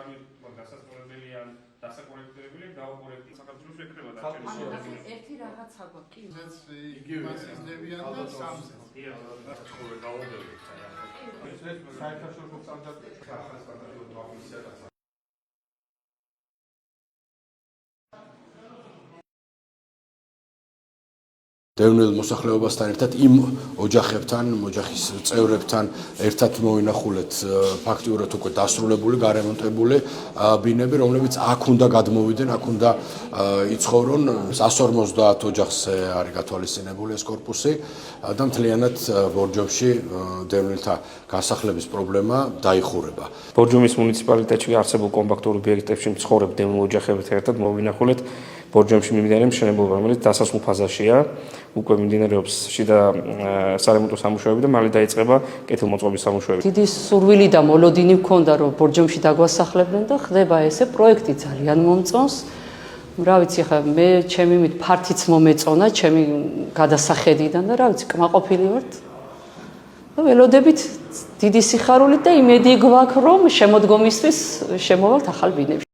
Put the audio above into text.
პროგრამით დასასრულებელი ან დასაკონექტირებული გავაკონექტირებთ საქართველოს ეკრება და ერთი რაღაცა გვაქვს იგივე მასიზდებიან და სამზე. ხო, გავაკეთებთ. ეს საერთაშორისო სტანდარტებში ახალ სტანდარტებში დაგვისიათ. დევნილ მოსახლეობასთან ერთად იმ ოჯახებთან, ოჯახის წევრებთან ერთად მოვინახულეთ ფაქტიურად უკვე დასრულებული, გარემონტებული ბინები, რომლებიც აქ უნდა გადმოვიდნენ, აქ უნდა იცხოვრონ. 150 ოჯახზე არის გათვალისწინებული ეს კორპუსი და მთლიანად ბორჯომში დევნილთა გასახლების პრობლემა დაიხურება. ბორჯომის მუნიციპალიტეტში არსებულ კომპაქტურ ობიექტებში მცხოვრებ დევნილ ოჯახებთან ერთად მოვინახულეთ ბორჯომში მიმდინარე მშენებლობა, რომელიც დასასრულ ფაზაშია. უკვე მიმდინარეობს შიდა სარემონტო სამუშაოები და მალე დაიწყება კეთილმოწყობის სამუშაოები. დიდი სურვილი და მოლოდინი მქონდა, რომ ბორჯომში დაგვასახლებდნენ და ხდება ესე პროექტი ძალიან მომწონს. რა ვიცი, ხა მე ჩემი მით ფართიც მომეწონა, ჩემი გადასახედიდან და რა ვიცი, კმაყოფილი ვართ. და ველოდებით დიდი სიხარულით და იმედი გვაქვს, რომ შემოდგომისთვის შემოვალთ ახალ ბინებში.